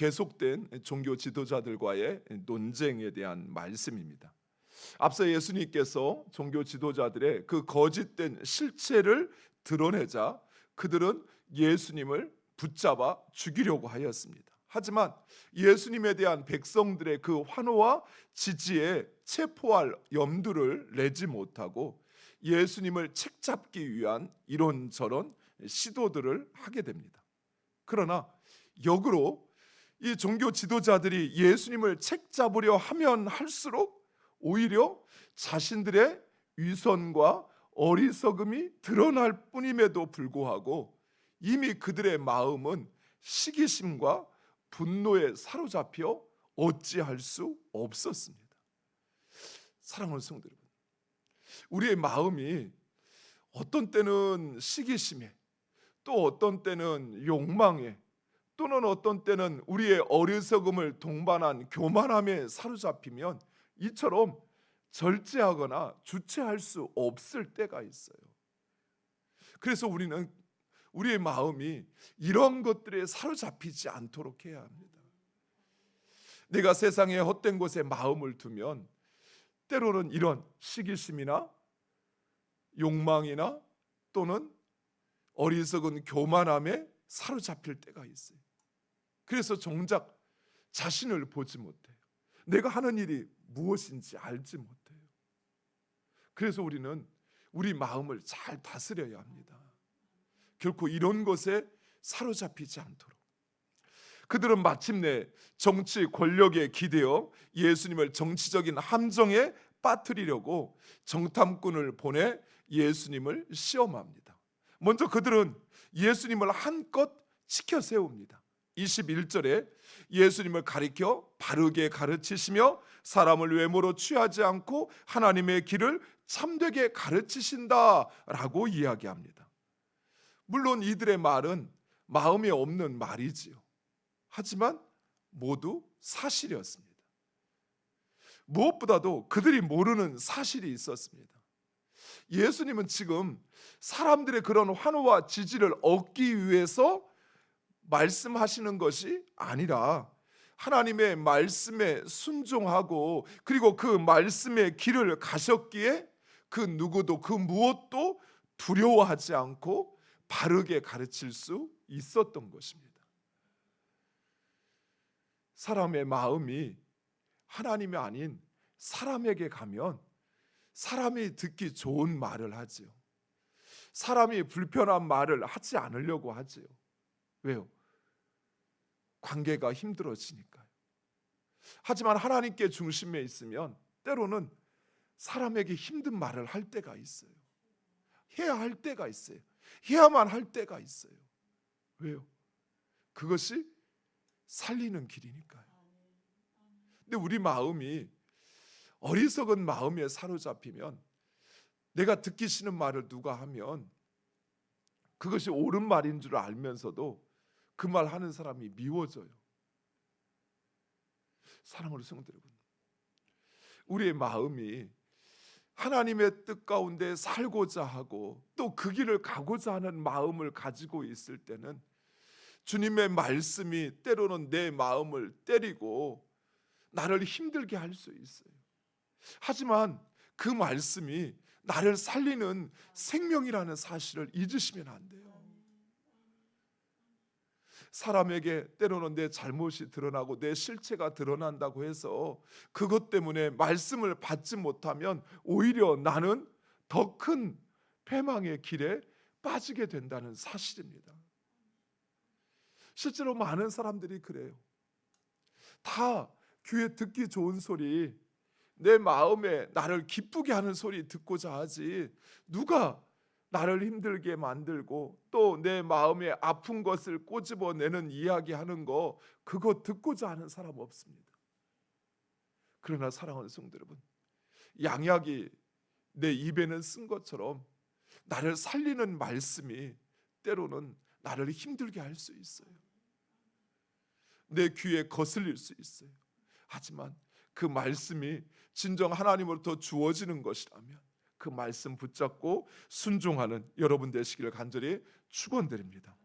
계속된 종교 지도자들과의 논쟁에 대한 말씀입니다. 앞서 예수님께서 종교 지도자들의 그 거짓된 실체를 드러내자 그들은 예수님을 붙잡아 죽이려고 하였습니다. 하지만 예수님에 대한 백성들의 그 환호와 지지에 체포할 염두를 내지 못하고 예수님을 책잡기 위한 이런저런 시도들을 하게 됩니다. 그러나 역으로 이 종교 지도자들이 예수님을 책잡으려 하면 할수록 오히려 자신들의 위선과 어리석음이 드러날 뿐임에도 불구하고 이미 그들의 마음은 시기심과 분노에 사로잡혀 어찌할 수 없었습니다. 사랑하는 성도 여러분, 우리의 마음이 어떤 때는 시기심에, 또 어떤 때는 욕망에, 또는 어떤 때는 우리의 어리석음을 동반한 교만함에 사로잡히면 이처럼 절제하거나 주체할 수 없을 때가 있어요. 그래서 우리는 우리의 마음이 이런 것들에 사로잡히지 않도록 해야 합니다. 내가 세상의 헛된 곳에 마음을 두면 때로는 이런 시기심이나 욕망이나 또는 어리석은 교만함에 사로잡힐 때가 있어요. 그래서 정작 자신을 보지 못해요. 내가 하는 일이 무엇인지 알지 못해요. 그래서 우리는 우리 마음을 잘 다스려야 합니다. 결코 이런 것에 사로잡히지 않도록. 그들은 마침내 정치 권력에 기대어 예수님을 정치적인 함정에 빠뜨리려고 정탐꾼을 보내 예수님을 시험합니다. 먼저 그들은 예수님을 한껏 치켜 세웁니다. 21절에 예수님을 가리켜 바르게 가르치시며 사람을 외모로 취하지 않고 하나님의 길을 참되게 가르치신다라고 이야기합니다. 물론 이들의 말은 마음에 없는 말이지요. 하지만 모두 사실이었습니다. 무엇보다도 그들이 모르는 사실이 있었습니다. 예수님은 지금 사람들의 그런 환호와 지지를 얻기 위해서 말씀하시는 것이 아니라 하나님의 말씀에 순종하고 그리고 그 말씀의 길을 가셨기에 그 누구도 그 무엇도 두려워하지 않고 바르게 가르칠 수 있었던 것입니다. 사람의 마음이 하나님이 아닌 사람에게 가면 사람이 듣기 좋은 말을 하지요. 사람이 불편한 말을 하지 않으려고 하지요. 왜요? 관계가 힘들어지니까요. 하지만 하나님께 중심에 있으면 때로는 사람에게 힘든 말을 할 때가 있어요. 해야 할 때가 있어요. 해야만 할 때가 있어요. 왜요? 그것이 살리는 길이니까요. 근데 우리 마음이 어리석은 마음에 사로잡히면 내가 듣기 싫은 말을 누가 하면 그것이 옳은 말인 줄 알면서도 그 말 하는 사람이 미워져요. 사랑하는 성도 여러분, 우리의 마음이 하나님의 뜻 가운데 살고자 하고 또 그 길을 가고자 하는 마음을 가지고 있을 때는 주님의 말씀이 때로는 내 마음을 때리고 나를 힘들게 할 수 있어요. 하지만 그 말씀이 나를 살리는 생명이라는 사실을 잊으시면 안 돼요. 사람에게 때로는 내 잘못이 드러나고 내 실체가 드러난다고 해서 그것 때문에 말씀을 받지 못하면 오히려 나는 더 큰 패망의 길에 빠지게 된다는 사실입니다. 실제로 많은 사람들이 그래요. 다 귀에 듣기 좋은 소리, 내 마음에 나를 기쁘게 하는 소리 듣고자 하지 누가 나를 힘들게 만들고 또 내 마음에 아픈 것을 꼬집어내는 이야기하는 거 그거 듣고자 하는 사람 없습니다. 그러나 사랑하는 성도 여러분, 양약이 내 입에는 쓴 것처럼 나를 살리는 말씀이 때로는 나를 힘들게 할 수 있어요. 내 귀에 거슬릴 수 있어요. 하지만 그 말씀이 진정 하나님으로부터 주어지는 것이라면 그 말씀 붙잡고 순종하는 여러분 되시기를 간절히 축원드립니다.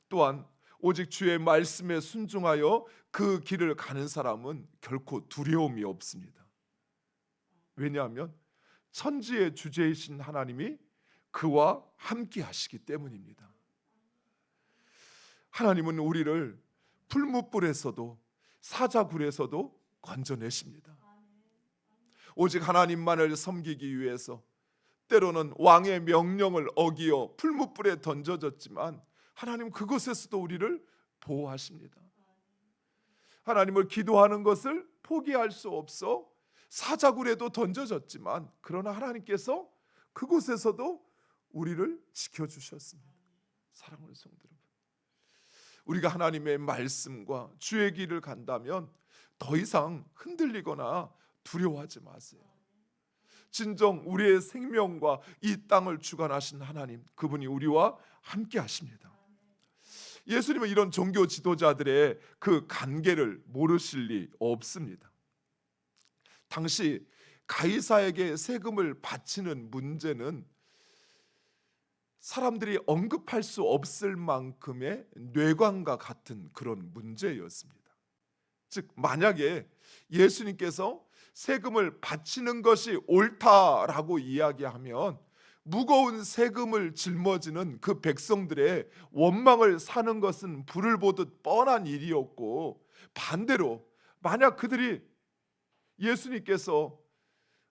또한 오직 주의 말씀에 순종하여 그 길을 가는 사람은 결코 두려움이 없습니다. 왜냐하면 천지의 주제이신 하나님이 그와 함께 하시기 때문입니다. 하나님은 우리를 풀무불에서도 사자굴에서도 건져내십니다. 오직 하나님만을 섬기기 위해서 때로는 왕의 명령을 어기어 풀무불에 던져졌지만 하나님 그곳에서도 우리를 보호하십니다. 하나님을 기도하는 것을 포기할 수 없어 사자굴에도 던져졌지만 그러나 하나님께서 그곳에서도 우리를 지켜주셨습니다. 사랑하는 성도 여러분, 우리가 하나님의 말씀과 주의 길을 간다면 더 이상 흔들리거나 두려워하지 마세요. 진정 우리의 생명과 이 땅을 주관하신 하나님, 그분이 우리와 함께 하십니다. 예수님은 이런 종교 지도자들의 그 관계를 모르실 리 없습니다. 당시 가이사에게 세금을 바치는 문제는 사람들이 언급할 수 없을 만큼의 뇌관과 같은 그런 문제였습니다. 즉 만약에 예수님께서 세금을 바치는 것이 옳다라고 이야기하면 무거운 세금을 짊어지는 그 백성들의 원망을 사는 것은 불을 보듯 뻔한 일이었고, 반대로 만약 그들이 예수님께서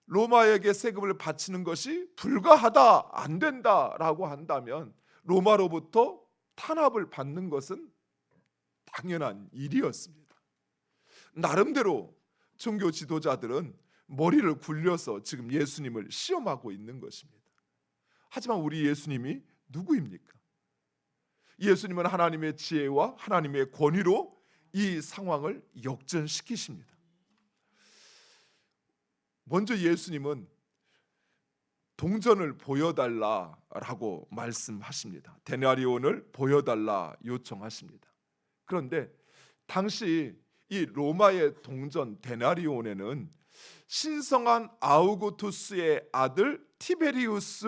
로마에게 세금을 바치는 것이 불가하다, 안 된다라고 한다면 로마로부터 탄압을 받는 것은 당연한 일이었습니다. 나름대로 종교 지도자들은 머리를 굴려서 지금 예수님을 시험하고 있는 것입니다. 하지만 우리 예수님이 누구입니까? 예수님은 하나님의 지혜와 하나님의 권위로 이 상황을 역전시키십니다. 먼저 예수님은 동전을 보여달라라고 말씀하십니다. 데나리온을 보여달라 요청하십니다. 그런데 당시 이 로마의 동전 데나리온에는 신성한 아우구투스의 아들 티베리우스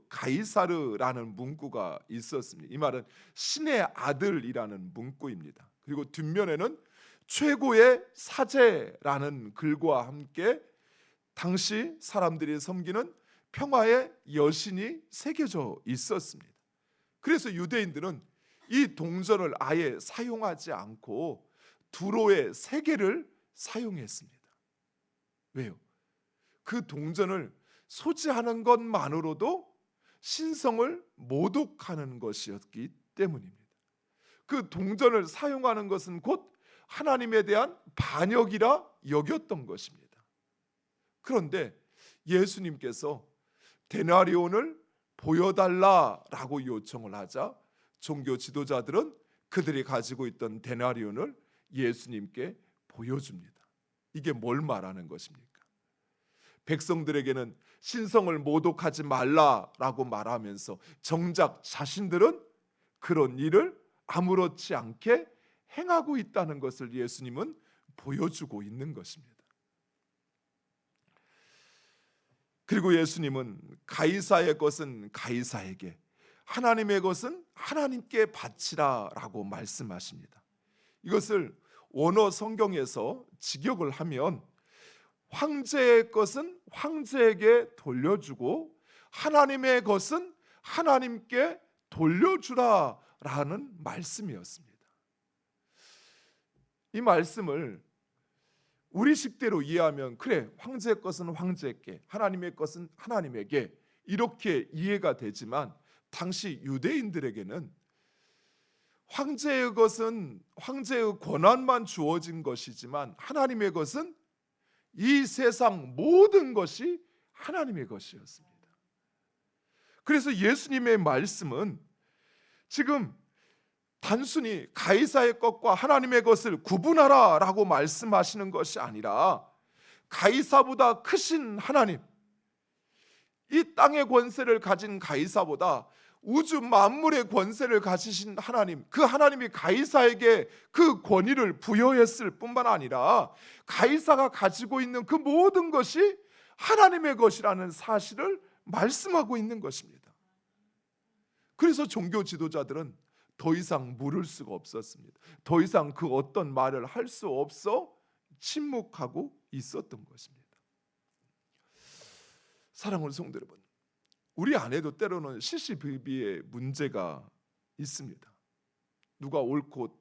가이사르라는 문구가 있었습니다. 이 말은 신의 아들이라는 문구입니다. 그리고 뒷면에는 최고의 사제라는 글과 함께 당시 사람들이 섬기는 평화의 여신이 새겨져 있었습니다. 그래서 유대인들은 이 동전을 아예 사용하지 않고 두로의 3개를 사용했습니다. 왜요? 그 동전을 소지하는 것만으로도 신성을 모독하는 것이었기 때문입니다. 그 동전을 사용하는 것은 곧 하나님에 대한 반역이라 여겼던 것입니다. 그런데 예수님께서 데나리온을 보여달라라고 요청을 하자 종교 지도자들은 그들이 가지고 있던 데나리온을 예수님께 보여줍니다. 이게 뭘 말하는 것입니까? 백성들에게는 신성을 모독하지 말라라고 말하면서 정작 자신들은 그런 일을 아무렇지 않게 행하고 있다는 것을 예수님은 보여주고 있는 것입니다. 그리고 예수님은 가이사의 것은 가이사에게, 하나님의 것은 하나님께 바치라라고 말씀하십니다. 이것을 원어 성경에서 직역을 하면 황제의 것은 황제에게 돌려주고 하나님의 것은 하나님께 돌려주라라는 말씀이었습니다. 이 말씀을 우리식대로 이해하면 그래, 황제의 것은 황제에게, 하나님의 것은 하나님에게 이렇게 이해가 되지만 당시 유대인들에게는 황제의 것은 황제의 권한만 주어진 것이지만 하나님의 것은 이 세상 모든 것이 하나님의 것이었습니다. 그래서 예수님의 말씀은 지금 단순히 가이사의 것과 하나님의 것을 구분하라라고 말씀하시는 것이 아니라 가이사보다 크신 하나님, 이 땅의 권세를 가진 가이사보다 우주 만물의 권세를 가지신 하나님, 그 하나님이 가이사에게 그 권위를 부여했을 뿐만 아니라 가이사가 가지고 있는 그 모든 것이 하나님의 것이라는 사실을 말씀하고 있는 것입니다. 그래서 종교 지도자들은 더 이상 물을 수가 없었습니다. 더 이상 그 어떤 말을 할 수 없어 침묵하고 있었던 것입니다. 사랑하는 성도 여러분, 우리 안에도 때로는 시시비비의 문제가 있습니다. 누가 옳고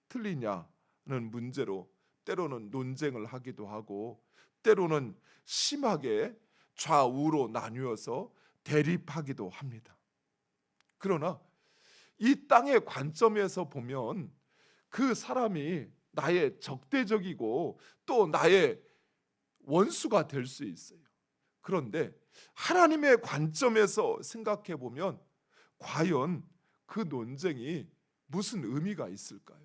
틀리냐는 문제로 때로는 논쟁을 하기도 하고, 때로는 심하게 좌우로 나뉘어서 대립하기도 합니다. 그러나 이 땅의 관점에서 보면 그 사람이 나의 적대적이고 또 나의 원수가 될 수 있어요. 그런데 하나님의 관점에서 생각해 보면 과연 그 논쟁이 무슨 의미가 있을까요?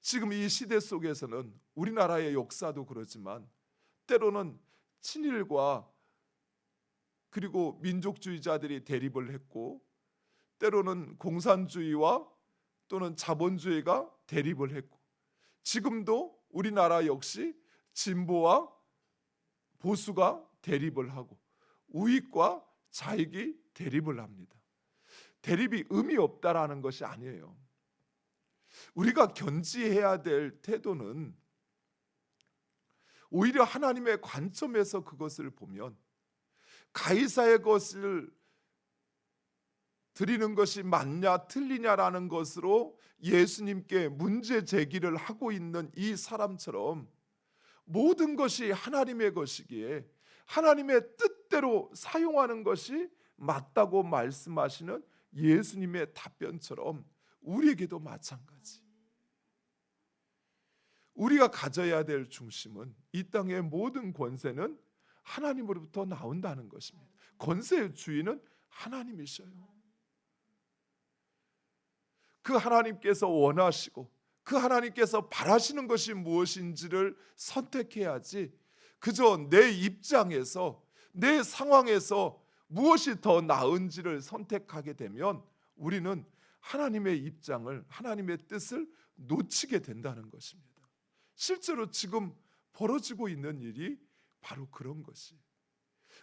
지금 이 시대 속에서는 우리나라의 역사도 그렇지만 때로는 친일과 그리고 민족주의자들이 대립을 했고, 때로는 공산주의와 또는 자본주의가 대립을 했고, 지금도 우리나라 역시 진보와 보수가 대립을 하고 우익과 좌익이 대립을 합니다. 대립이 의미 없다라는 것이 아니에요. 우리가 견지해야 될 태도는 오히려 하나님의 관점에서 그것을 보면 가이사의 것을 드리는 것이 맞냐 틀리냐라는 것으로 예수님께 문제 제기를 하고 있는 이 사람처럼 모든 것이 하나님의 것이기에 하나님의 뜻대로 사용하는 것이 맞다고 말씀하시는 예수님의 답변처럼 우리에게도 마찬가지. 우리가 가져야 될 중심은 이 땅의 모든 권세는 하나님으로부터 나온다는 것입니다. 권세의 주인은 하나님이셔요. 그 하나님께서 원하시고 그 하나님께서 바라시는 것이 무엇인지를 선택해야지, 그저 내 입장에서 내 상황에서 무엇이 더 나은지를 선택하게 되면 우리는 하나님의 입장을, 하나님의 뜻을 놓치게 된다는 것입니다. 실제로 지금 벌어지고 있는 일이 바로 그런 것이,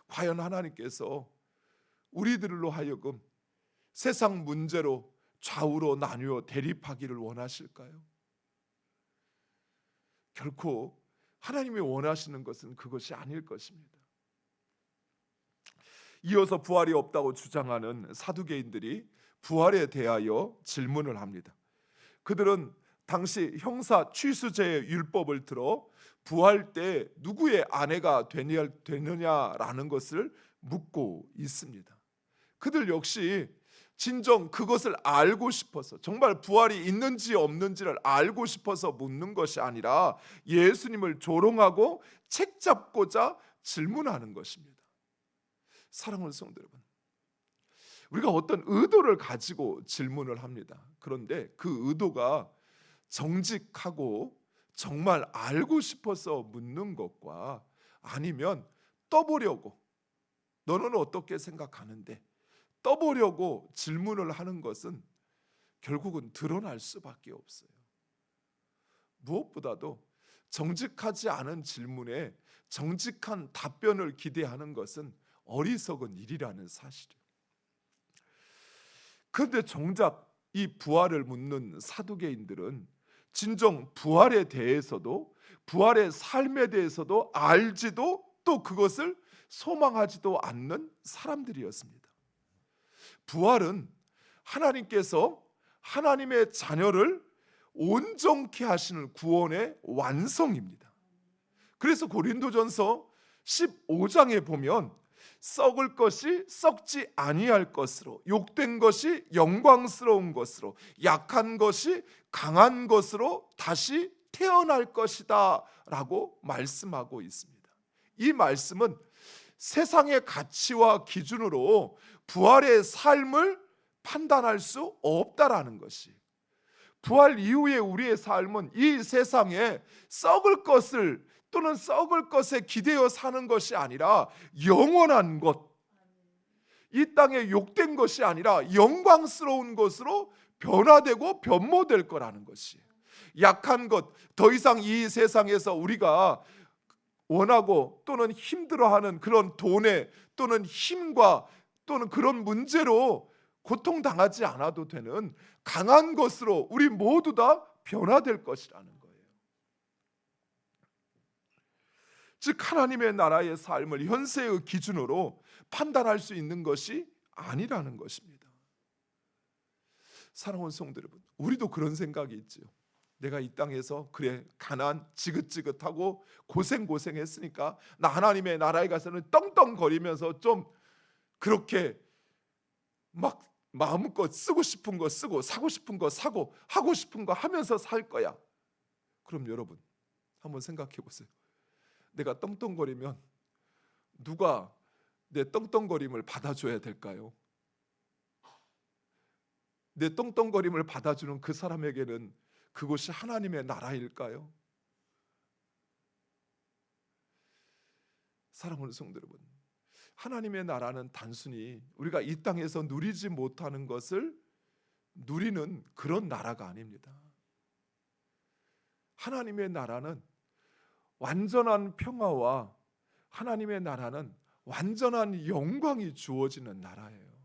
과연 하나님께서 우리들로 하여금 세상 문제로 좌우로 나뉘어 대립하기를 원하실까요? 결코 하나님이 원하시는 것은 그것이 아닐 것입니다. 이어서 부활이 없다고 주장하는 사두개인들이 부활에 대하여 질문을 합니다. 그들은 당시 형사 취수제의 율법을 들어 부활 때 누구의 아내가 되느냐라는 것을 묻고 있습니다. 그들 역시 진정 그것을 알고 싶어서, 정말 부활이 있는지 없는지를 알고 싶어서 묻는 것이 아니라 예수님을 조롱하고 책잡고자 질문하는 것입니다. 사랑하는 성도 여러분, 우리가 어떤 의도를 가지고 질문을 합니다. 그런데 그 의도가 정직하고 정말 알고 싶어서 묻는 것과 아니면 떠보려고, 너는 어떻게 생각하는데, 떠보려고 질문을 하는 것은 결국은 드러날 수밖에 없어요. 무엇보다도 정직하지 않은 질문에 정직한 답변을 기대하는 것은 어리석은 일이라는 사실이에요. 그런데 정작 이 부활을 묻는 사두개인들은 진정 부활에 대해서도, 부활의 삶에 대해서도 알지도 또 그것을 소망하지도 않는 사람들이었습니다. 부활은 하나님께서 하나님의 자녀를 온전케 하시는 구원의 완성입니다. 그래서 고린도전서 15장에 보면 썩을 것이 썩지 아니할 것으로, 욕된 것이 영광스러운 것으로, 약한 것이 강한 것으로 다시 태어날 것이다 라고 말씀하고 있습니다. 이 말씀은 세상의 가치와 기준으로 부활의 삶을 판단할 수 없다라는 것이, 부활 이후의 우리의 삶은 이 세상에 썩을 것을 또는 썩을 것에 기대어 사는 것이 아니라 영원한 것, 이 땅에 욕된 것이 아니라 영광스러운 것으로 변화되고 변모될 거라는 것이, 약한 것, 더 이상 이 세상에서 우리가 원하고 또는 힘들어하는 그런 돈에 또는 힘과 또는 그런 문제로 고통당하지 않아도 되는 강한 것으로 우리 모두 다 변화될 것이라는 거예요. 즉 하나님의 나라의 삶을 현세의 기준으로 판단할 수 있는 것이 아니라는 것입니다. 사랑하는 성도 여러분, 우리도 그런 생각이 있죠. 내가 이 땅에서 그래 가난 지긋지긋하고 고생했으니까 나 하나님의 나라에 가서는 떵떵거리면서 좀 그렇게 막 마음껏 쓰고 싶은 거 쓰고 사고 싶은 거 사고 하고 싶은 거 하면서 살 거야. 그럼 여러분 한번 생각해 보세요. 내가 떵떵거리면 누가 내 떵떵거림을 받아줘야 될까요? 내 떵떵거림을 받아주는 그 사람에게는 그곳이 하나님의 나라일까요? 사랑하는 성도 여러분, 하나님의 나라는 단순히 우리가 이 땅에서 누리지 못하는 것을 누리는 그런 나라가 아닙니다. 하나님의 나라는 완전한 평화와 하나님의 나라는 완전한 영광이 주어지는 나라예요.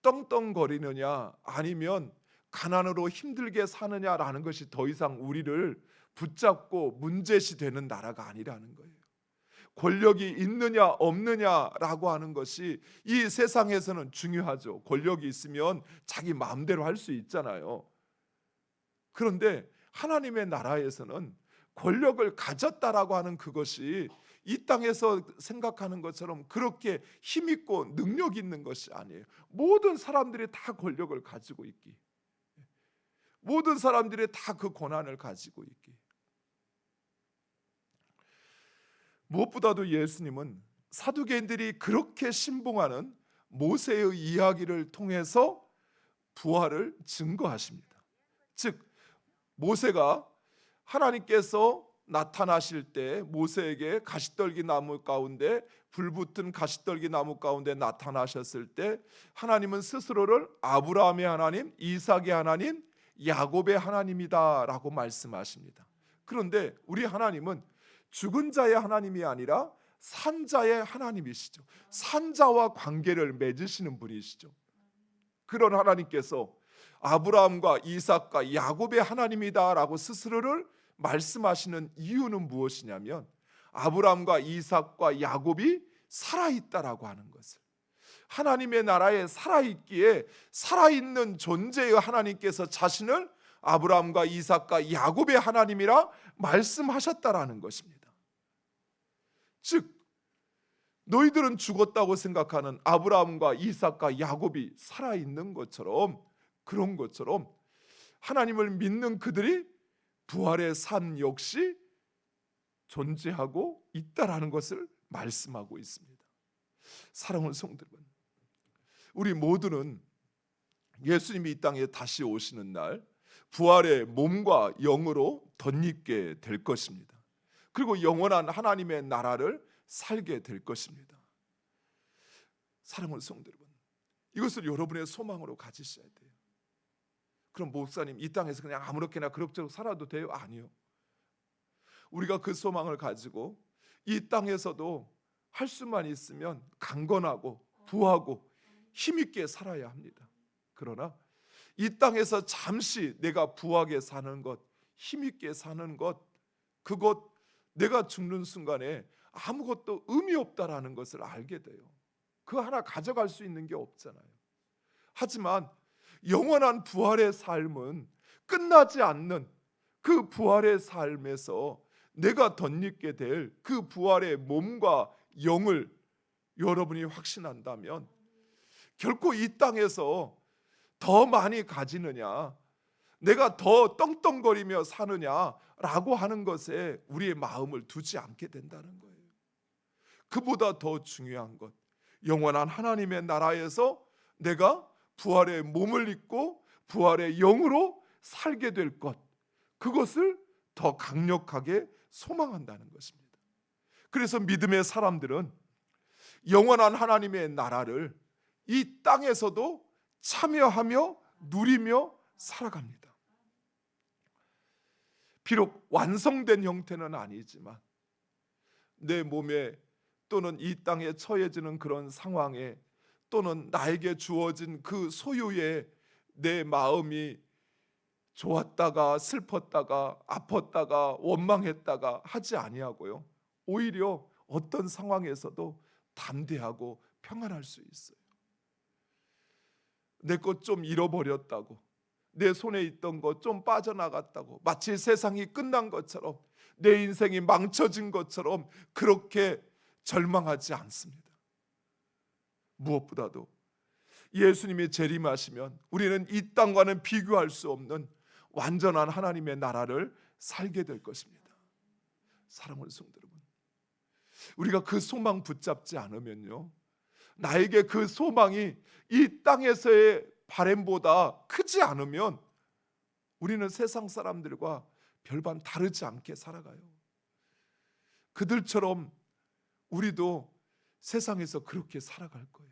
떵떵거리느냐 아니면 가난으로 힘들게 사느냐라는 것이 더 이상 우리를 붙잡고 문제시되는 나라가 아니라는 거예요. 권력이 있느냐 없느냐라고 하는 것이 이 세상에서는 중요하죠. 권력이 있으면 자기 마음대로 할 수 있잖아요. 그런데 하나님의 나라에서는 권력을 가졌다라고 하는 그것이 이 땅에서 생각하는 것처럼 그렇게 힘있고 능력 있는 것이 아니에요. 모든 사람들이 다 권력을 가지고 있기, 모든 사람들이 다 그 권한을 가지고 있기. 무엇보다도 예수님은 사두개인들이 그렇게 신봉하는 모세의 이야기를 통해서 부활을 증거하십니다. 즉 모세가 하나님께서 나타나실 때 모세에게 가시떨기 나무 가운데 불붙은 가시떨기 나무 가운데 나타나셨을 때 하나님은 스스로를 아브라함의 하나님, 이삭의 하나님, 야곱의 하나님이다라고 말씀하십니다. 그런데 우리 하나님은 죽은 자의 하나님이 아니라 산자의 하나님이시죠. 산자와 관계를 맺으시는 분이시죠. 그런 하나님께서 아브라함과 이삭과 야곱의 하나님이다라고 스스로를 말씀하시는 이유는 무엇이냐면 아브라함과 이삭과 야곱이 살아있다라고 하는 것을, 하나님의 나라에 살아있기에 살아있는 존재의 하나님께서 자신을 아브라함과 이삭과 야곱의 하나님이라 말씀하셨다라는 것입니다. 즉 너희들은 죽었다고 생각하는 아브라함과 이삭과 야곱이 살아있는 것처럼, 그런 것처럼 하나님을 믿는 그들이 부활의 삶 역시 존재하고 있다라는 것을 말씀하고 있습니다. 사랑하는 성도 여러분, 우리 모두는 예수님이 이 땅에 다시 오시는 날 부활의 몸과 영으로 덧입게 될 것입니다. 그리고 영원한 하나님의 나라를 살게 될 것입니다. 사랑하는 성도 여러분, 이것을 여러분의 소망으로 가지셔야 돼요. 그럼 목사님 이 땅에서 그냥 아무렇게나 그럭저럭 살아도 돼요? 아니요. 우리가 그 소망을 가지고 이 땅에서도 할 수만 있으면 강건하고 부하고 힘있게 살아야 합니다. 그러나 이 땅에서 잠시 내가 부하게 사는 것, 힘있게 사는 것, 그것 내가 죽는 순간에 아무것도 의미 없다라는 것을 알게 돼요. 그 하나 가져갈 수 있는 게 없잖아요. 하지만 영원한 부활의 삶은 끝나지 않는 그 부활의 삶에서 내가 덧입게 될 그 부활의 몸과 영을 여러분이 확신한다면 결코 이 땅에서 더 많이 가지느냐, 내가 더 떵떵거리며 사느냐라고 하는 것에 우리의 마음을 두지 않게 된다는 거예요. 그보다 더 중요한 것, 영원한 하나님의 나라에서 내가 부활의 몸을 입고 부활의 영으로 살게 될 것, 그것을 더 강력하게 소망한다는 것입니다. 그래서 믿음의 사람들은 영원한 하나님의 나라를 이 땅에서도 참여하며 누리며 살아갑니다. 비록 완성된 형태는 아니지만 내 몸에 또는 이 땅에 처해지는 그런 상황에 또는 나에게 주어진 그 소유에 내 마음이 좋았다가 슬펐다가 아팠다가 원망했다가 하지 아니하고요. 오히려 어떤 상황에서도 담대하고 평안할 수 있어요. 내 것 좀 잃어버렸다고, 내 손에 있던 것 좀 빠져나갔다고, 마치 세상이 끝난 것처럼, 내 인생이 망쳐진 것처럼 그렇게 절망하지 않습니다. 무엇보다도 예수님이 재림하시면 우리는 이 땅과는 비교할 수 없는 완전한 하나님의 나라를 살게 될 것입니다. 사랑하는 성도 여러분, 우리가 그 소망 붙잡지 않으면요, 나에게 그 소망이 이 땅에서의 바램보다 크지 않으면 우리는 세상 사람들과 별반 다르지 않게 살아가요. 그들처럼 우리도 세상에서 그렇게 살아갈 거예요.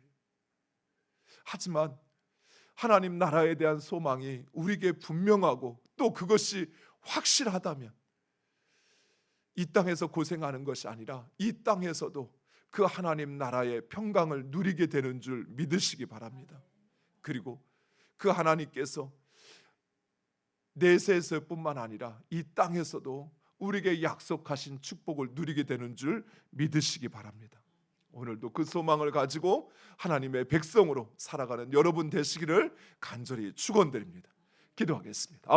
하지만 하나님 나라에 대한 소망이 우리에게 분명하고 또 그것이 확실하다면 이 땅에서 고생하는 것이 아니라 이 땅에서도 그 하나님 나라의 평강을 누리게 되는 줄 믿으시기 바랍니다. 그리고 그 하나님께서 내세에서뿐만 아니라 이 땅에서도 우리에게 약속하신 축복을 누리게 되는 줄 믿으시기 바랍니다. 오늘도 그 소망을 가지고 하나님의 백성으로 살아가는 여러분 되시기를 간절히 축원드립니다. 기도하겠습니다.